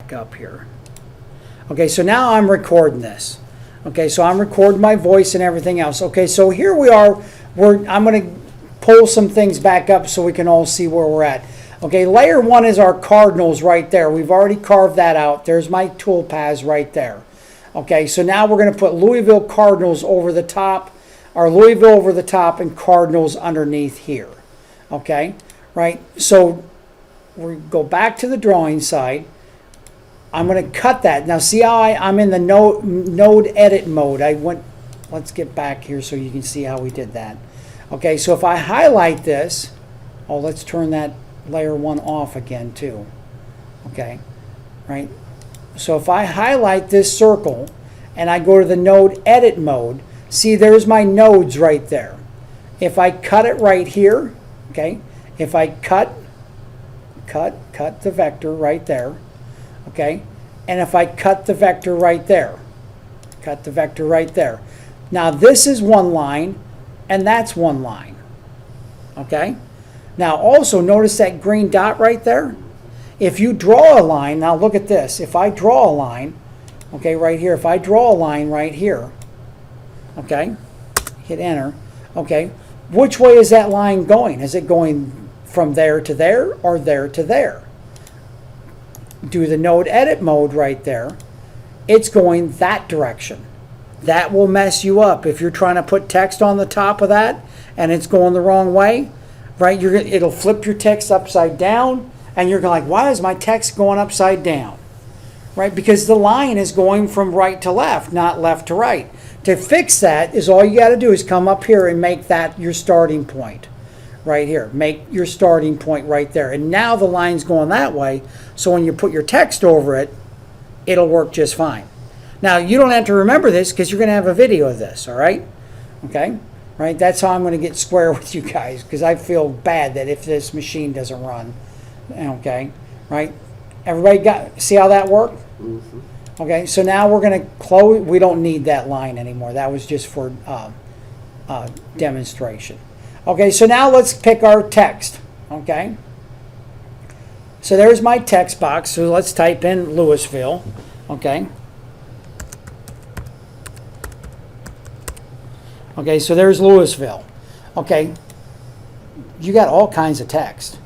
back up here. Okay, so now I'm recording this. Okay, so I'm recording my voice and everything else. Okay, so here we are. I'm going to pull some things back up so we can all see where we're at. Okay, layer 1 is our cardinals right there. We've already carved that out. There's my tool paths right there. Okay, so now we're going to put Louisville Cardinals over the top, or Louisville over the top and Cardinals underneath here. Okay, right? So we go back to the drawing side. I'm going to cut that. Now see how I'm in the node edit mode. Let's get back here so you can see how we did that. Okay, so if I highlight this, let's turn that layer 1 off again too. Okay, right? So if I highlight this circle and I go to the node edit mode, see there's my nodes right there. If I cut it right here, okay, if I cut the vector right there, okay, and if I cut the vector right there, now this is one line and that's one line. Okay, now also notice that green dot right there. If you draw a line, now look at this, if I draw a line, okay, right here, if I draw a line right here, okay, hit enter, okay, which way is that line going? Is it going from there to there or there to there? Do the node edit mode right there, it's going that direction. That will mess you up if you're trying to put text on the top of that and it's going the wrong way, right? It'll flip your text upside down and you're like, why is my text going upside down? Right? Because the line is going from right to left, not left to right. To fix that is all you got to do is come up here and make that your starting point. Right here. Make your starting point right there. And now the line's going that way, so when you put your text over it, it'll work just fine. Now, you don't have to remember this because you're going to have a video of this, all right? Okay? Right? That's how I'm going to get square with you guys because I feel bad that if this machine doesn't run. Okay? Right? Everybody see how that worked? Mm-hmm. Okay, so now we're going to close. We don't need that line anymore. That was just for demonstration. Okay, so now let's pick our text. Okay, so there's my text box. So let's type in Louisville. Okay. Okay, so there's Louisville. Okay, you got all kinds of text.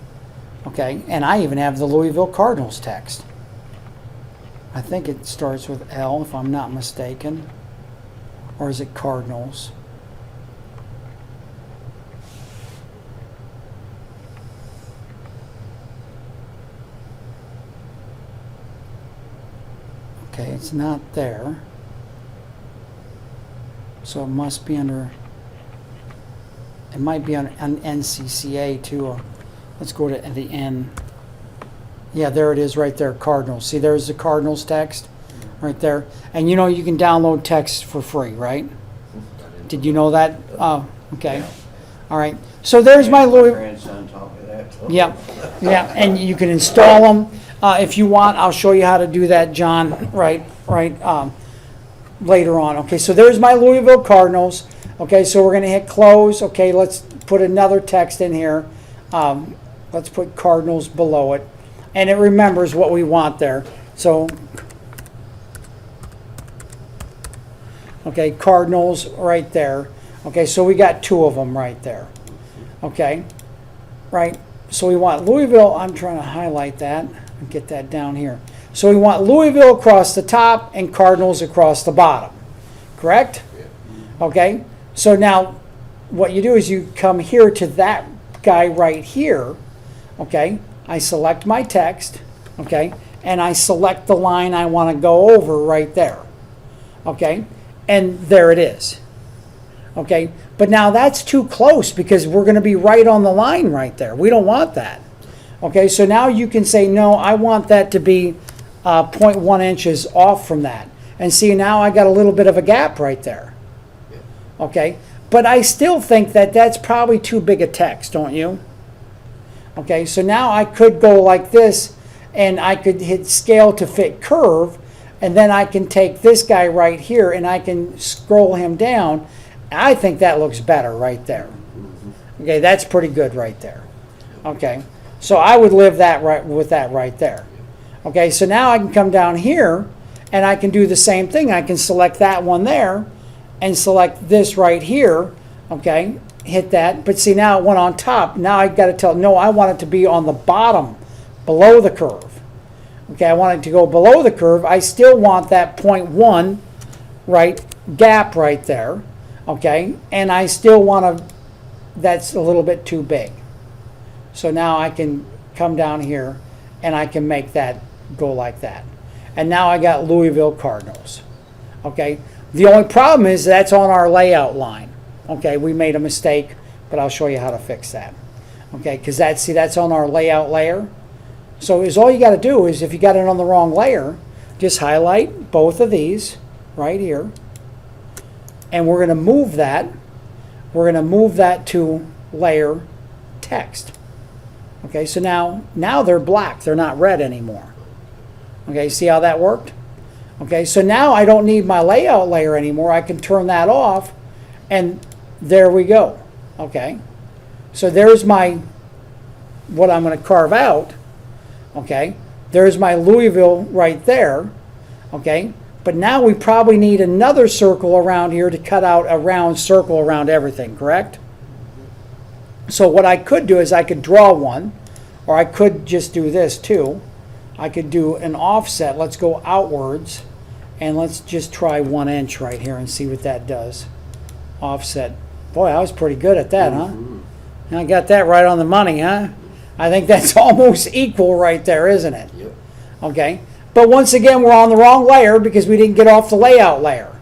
Okay, and I even have the Louisville Cardinals text. I think it starts with L, if I'm not mistaken. Or is it Cardinals? Okay, it's not there. So it must be under, it might be on NCCA too. Let's go to the N. Yeah, there it is right there, Cardinals. See, there's the Cardinals text right there. And you know you can download text for free, right? Did you know that? Okay. Yeah. All right. So there's my Louisville. Grandson taught me that. Yeah, yeah, and you can install them if you want. I'll show you how to do that, John, right later on. Okay, so there's my Louisville Cardinals. Okay, so we're going to hit close. Okay, let's put another text in here. Let's put Cardinals below it. And it remembers what we want there. So, okay, Cardinals right there. Okay, so we got two of them right there. Okay, right. So we want Louisville. I'm trying to highlight that and get that down here. So we want Louisville across the top and Cardinals across the bottom. Correct? Okay, so now what you do is you come here to that guy right here. Okay, I select my text, okay, and I select the line I want to go over right there, okay, and there it is, okay, but now that's too close because we're going to be right on the line right there. We don't want that, okay, so now you can say, no, I want that to be 0.1 inches off from that, and see, now I got a little bit of a gap right there, okay, but I still think that that's probably too big a text, don't you? Okay, so now I could go like this, and I could hit scale to fit curve, and then I can take this guy right here, and I can scroll him down. I think that looks better right there. Okay, that's pretty good right there. Okay, so I would live that right with that right there. Okay, so now I can come down here and I can do the same thing. I can select that one there and select this right here. Okay, hit that. But see, now it went on top. Now I got to tell, no, I want it to be on the bottom, below the curve. Okay, I want it to go below the curve. I still want that 0.1 right gap right there. Okay, and I still want to, that's a little bit too big. So now I can come down here and I can make that go like that. And now I got Louisville Cardinals. Okay, the only problem is that's on our layout line. Okay, we made a mistake, but I'll show you how to fix that. Okay, because that's on our layout layer. So is all you got to do is, if you got it on the wrong layer, just highlight both of these right here, and we're going to move that. We're going to move that to layer text. Okay, so now they're black. They're not red anymore. Okay, see how that worked? Okay, so now I don't need my layout layer anymore. I can turn that off, and there we go. Okay, so there's my, what I'm going to carve out. Okay, there's my Louisville right there. Okay, but now we probably need another circle around here to cut out a round circle around everything, correct? So what I could do is I could draw one, or I could just do this too. I could do an offset. Let's go outwards, and let's just try 1 inch right here and see what that does. Offset. Boy, I was pretty good at that, huh? I got that right on the money, huh? I think that's almost equal right there, isn't it? Yep. Okay. But once again, we're on the wrong layer because we didn't get off the layout layer.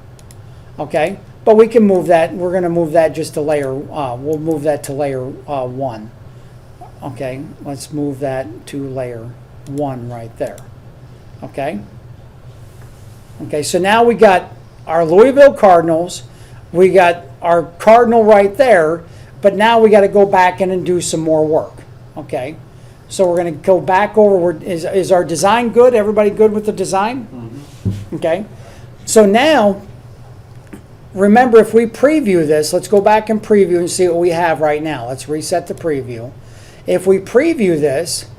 Okay. But we can move that. We're going to move that just to layer. We'll move that to layer 1. Okay. Let's move that to layer 1 right there. Okay. Okay. So now we got our Louisville Cardinals. We got our Cardinal right there. But now we got to go back in and do some more work. Okay, so we're going to go back over. Is our design good? Everybody good with the design? Mm-hmm. Okay, so now remember, if we preview this, let's go back and preview and see what we have right now. Let's reset the preview. If we preview this,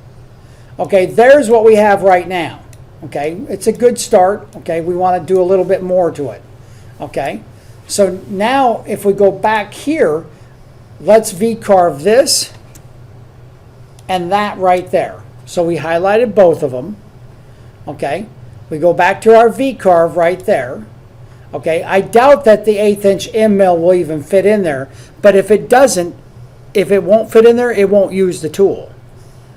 okay, there's what we have right now. Okay, it's a good start. Okay, we want to do a little bit more to it. Okay, so now if we go back here, let's V-carve this and that right there. So we highlighted both of them. Okay, we go back to our V-carve right there. Okay, I doubt that the 1/8 inch end mill will even fit in there, but if it doesn't, if it won't fit in there, it won't use the tool.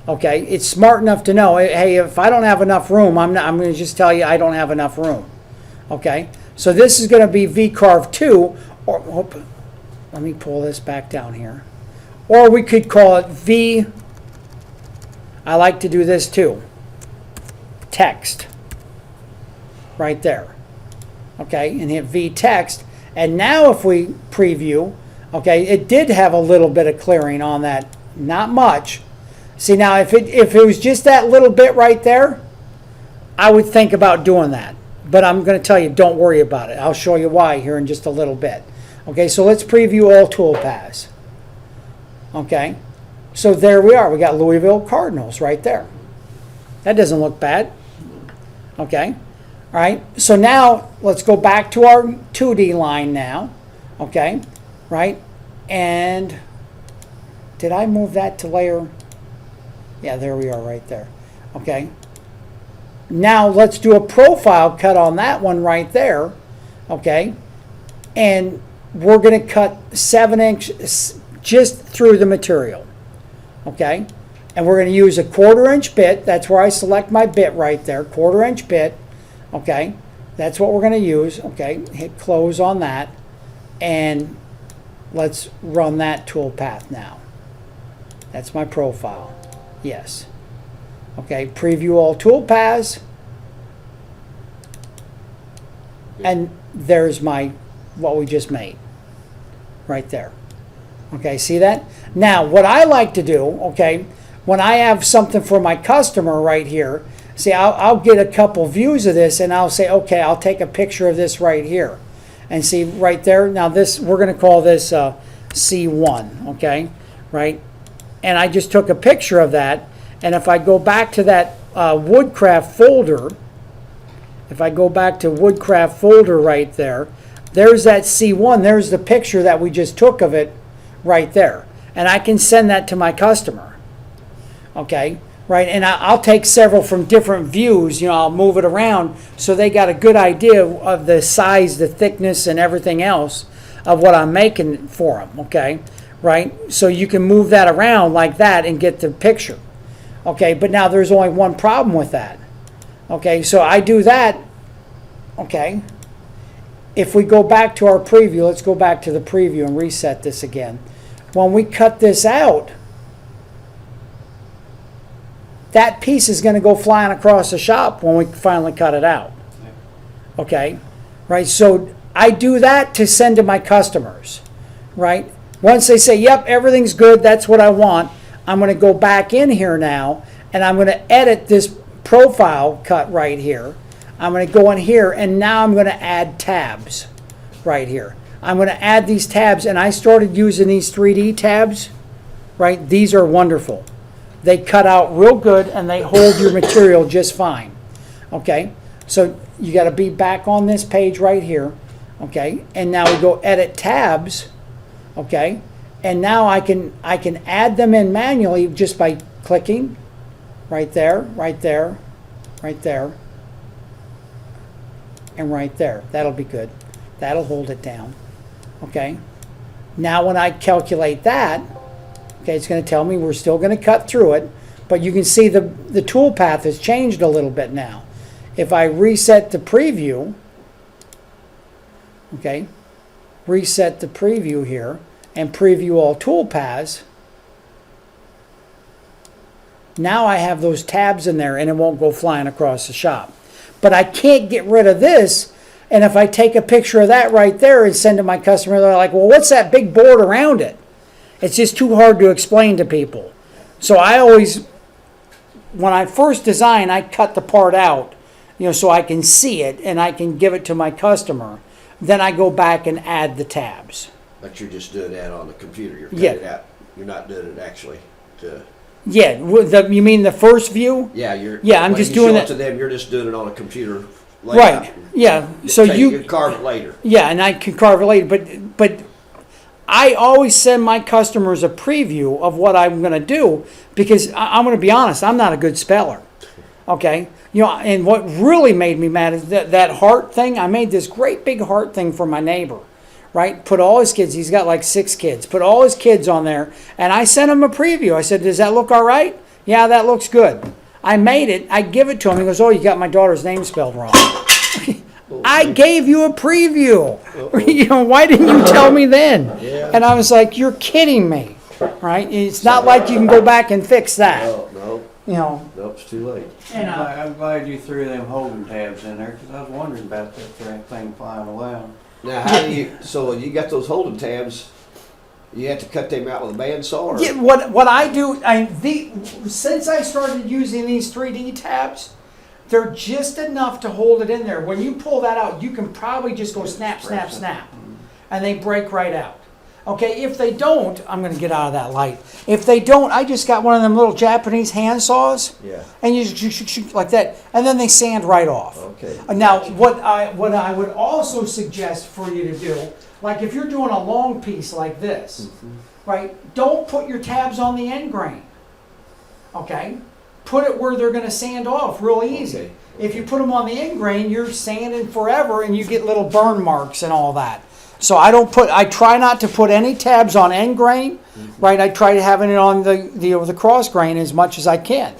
Okay, it's smart enough to know, hey, if I don't have enough room, I'm going to just tell you I don't have enough room. Okay, so this is going to be V-carve 2, or let me pull this back down here. Or we could call it V, I like to do this too, text, right there. Okay, and hit V text. And now if we preview, okay, it did have a little bit of clearing on that, not much. See, now if it was just that little bit right there, I would think about doing that. But I'm going to tell you, don't worry about it. I'll show you why here in just a little bit. Okay, so let's preview all toolpaths. Okay, so there we are. We got Louisville Cardinals right there. That doesn't look bad. Okay, all right. So now let's go back to our 2D line now. Okay, right. And did I move that to layer? Yeah, there we are right there. Okay. Now let's do a profile cut on that one right there. Okay, and we're going to cut 7 inches just through the material. Okay, and we're going to use a 1/4 inch bit. That's where I select my bit right there, 1/4 inch bit. Okay, that's what we're going to use. Okay, hit close on that, and let's run that toolpath now. That's my profile. Yes. Okay, preview all toolpaths, and there's my what we just made right there. Okay, see that? Now, what I like to do, okay, when I have something for my customer right here, see, I'll get a couple views of this, and I'll say, okay, I'll take a picture of this right here, and see right there. Now this, we're going to call this C1, okay, right? And I just took a picture of that, and if I go back to that Woodcraft folder, if I go back to Woodcraft folder right there, there's that C1, there's the picture that we just took of it right there. And I can send that to my customer, okay? Right, and I'll take several from different views, you know, I'll move it around so they got a good idea of the size, the thickness, and everything else of what I'm making for them, okay? Right, so you can move that around like that and get the picture, okay? But now there's only one problem with that, okay? So I do that, okay? If we go back to our preview, let's go back to the preview and reset this again. When we cut this out, that piece is going to go flying across the shop when we finally cut it out. Okay? Right? So I do that to send to my customers. Right? Once they say, yep, everything's good, that's what I want, I'm going to go back in here now and I'm going to edit this profile cut right here. I'm going to go in here and now I'm going to add tabs right here. I'm going to add these tabs, and I started using these 3D tabs. Right? These are wonderful. They cut out real good and they hold your material just fine. Okay, so you got to be back on this page right here. Okay, and now we go edit tabs. Okay, and now I can add them in manually just by clicking right there, right there, right there, and right there. That'll be good. That'll hold it down. Okay, now when I calculate that, okay, it's going to tell me we're still going to cut through it, but you can see the tool path has changed a little bit now. If I reset the preview, okay, reset the preview here and preview all tool paths, now I have those tabs in there and it won't go flying across the shop. But I can't get rid of this, and if I take a picture of that right there and send to my customer, they're like, well, what's that big board around it? It's just too hard to explain to people. So I always, when I first design, I cut the part out, you know, so I can see it and I can give it to my customer. Then I go back and add the tabs. But you're just doing that on the computer. You're cutting it out. You're not doing it actually to. Yeah, you mean the first view? Yeah, you're. Yeah, I'm just doing it to them. You're just doing it on a computer. Right. Yeah. So you can carve it later. Yeah, and I can carve it later, but I always send my customers a preview of what I'm going to do, because I'm going to be honest, I'm not a good speller. Okay? You know, and what really made me mad is that heart thing. I made this great big heart thing for my neighbor, right? Put all his kids, he's got like 6 kids, put all his kids on there, and I sent him a preview. I said, does that look all right? Yeah, that looks good. I made it, I give it to him, he goes, oh, you got my daughter's name spelled wrong. I gave you a preview. You know, why didn't you tell me then? Yeah. And I was like, you're kidding me, right? It's not like you can go back and fix that. No. You know. Nope, it's too late. And I'm glad you threw them holding tabs in there, because I was wondering about that thing flying around. Now, how do you? So you got those holding tabs. You have to cut them out with a bandsaw. Or? Yeah, what I do, since I started using these 3D tabs, they're just enough to hold it in there. When you pull that out, you can probably just go snap, snap, snap, and they break right out. Okay, if they don't, I'm going to get out of that light. If they don't, I just got one of them little Japanese hand saws. Yeah. And you shoot like that, and then they sand right off. Okay. Now, what I would also suggest for you to do, like if you're doing a long piece like this, right? Don't put your tabs on the end grain. Okay. Put it where they're going to sand off real easy. Okay. If you put them on the end grain, you're sanding forever, and you get little burn marks and all that. So I try not to put any tabs on end grain, right? I try to have it on the cross grain as much as I can,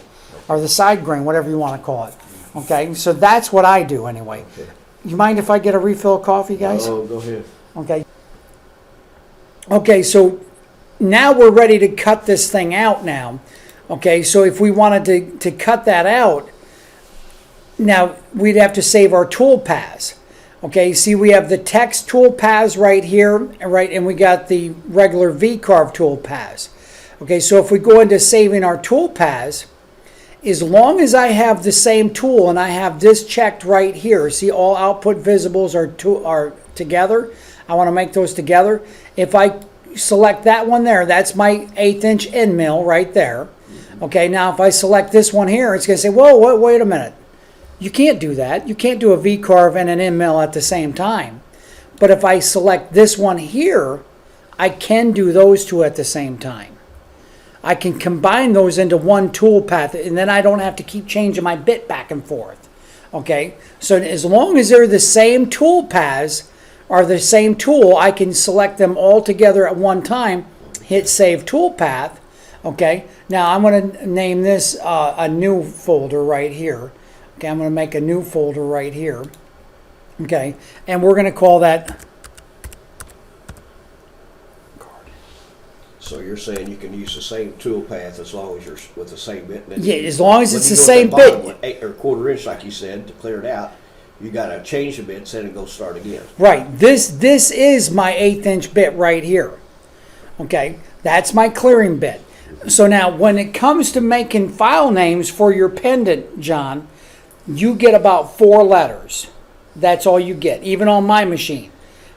or the side grain, whatever you want to call it. Okay, so that's what I do anyway. Okay. You mind if I get a refill of coffee, guys? Oh, go ahead. Okay. Okay, so now we're ready to cut this thing out now. Okay, so if we wanted to cut that out, now we'd have to save our tool paths. Okay, see we have the text tool paths right here, right, and we got the regular V-carve tool paths. Okay, so if we go into saving our tool paths, as long as I have the same tool and I have this checked right here, see all output visibles are together, I want to make those together. If I select that one there, that's my 1/8 inch end mill right there. Okay, now if I select this one here, it's going to say, whoa, wait a minute. You can't do that. You can't do a V-carve and an end mill at the same time. But if I select this one here, I can do those two at the same time. I can combine those into one tool path, and then I don't have to keep changing my bit back and forth. Okay, so as long as they're the same tool paths or the same tool, I can select them all together at one time, hit Save Tool Path. Okay, now I'm going to name this a new folder right here. Okay, I'm going to make a new folder right here. Okay, and we're going to call that. So you're saying you can use the same tool path as long as you're with the same bit? Yeah, as long as when it's you the go same at the bottom, bit. 8 or quarter inch, like you said, to clear it out, you got to change the bit, set and go start again. Right, this is my 1/8 inch bit right here. Okay, that's my clearing bit. So now when it comes to making file names for your pendant, John, you get about 4 letters. That's all you get, even on my machine.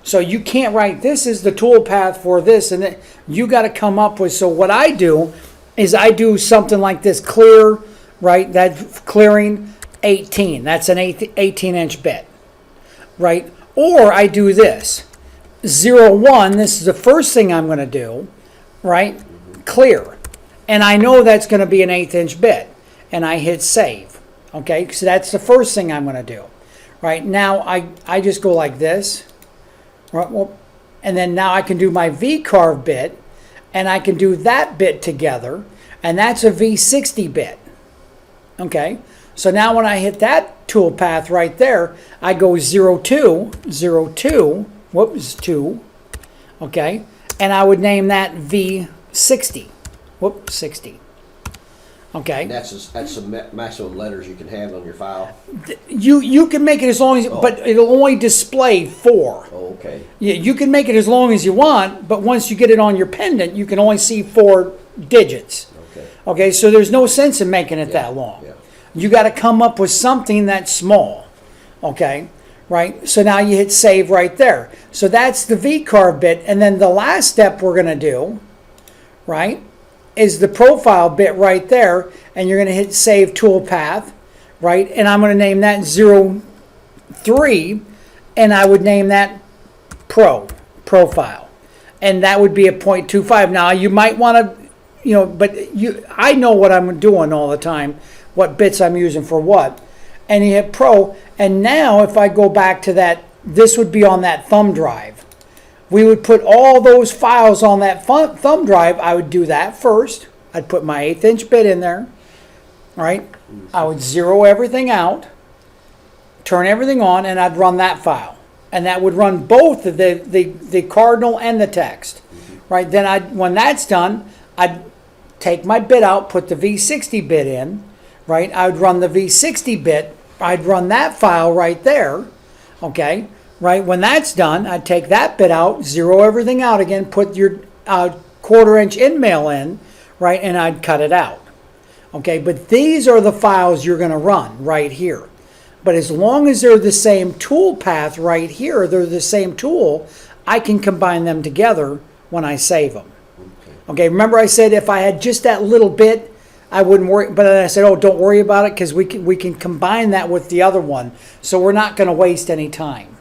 So you can't write, this is the tool path for this, and then you got to come up with, so what I do is I do something like this, clear, right, that clearing 18, that's an 18 inch bit, right? Or I do this, 01, this is the first thing I'm going to do, right, clear. And I know that's going to be an 1/8 inch bit, and I hit save, okay? So that's the first thing I'm going to do, right? Now I just go like this, right, well, and then now I can do my V-carve bit, and I can do that bit together, and that's a V60 bit, okay? So now when I hit that tool path right there, I go 02, 02, whoops, 2, okay? And I would name that V60, whoops, 60, okay? And that's the maximum letters you can have on your file? You can make it as long as, but it'll only display 4. Oh, okay. Yeah, you can make it as long as you want, but once you get it on your pendant, you can only see 4 digits. Okay. Okay, so there's no sense in making it that long. Yeah. You got to come up with something that's small. Okay, right? So now you hit save right there. So that's the V-carve bit, and then the last step we're going to do, right, is the profile bit right there, and you're going to hit save tool path, right? And I'm going to name that 03, and I would name that profile, and that would be a 0.25. Now you might want to, but I know what I'm doing all the time, what bits I'm using for what, and you hit pro, and now if I go back to that, this would be on that thumb drive. We would put all those files on that thumb drive. I would do that first. I'd put my 1/8 inch bit in there, right? I would zero everything out, turn everything on, and I'd run that file. And that would run both the cardinal and the text, right? Then when that's done, I'd take my bit out, put the V60 bit in, right? I would run the V60 bit. I'd run that file right there, okay? Right, when that's done, I'd take that bit out, zero everything out again, put your 1/4 inch end mail in, right, and I'd cut it out. Okay, but these are the files you're going to run right here. But as long as they're the same tool path right here, they're the same tool, I can combine them together when I save them. Okay, remember I said if I had just that little bit, I wouldn't worry, but then I said, oh, don't worry about it because we can combine that with the other one, so we're not going to waste any time.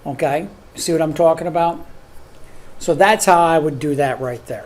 Okay, see what I'm talking about? So that's how I would do that right there.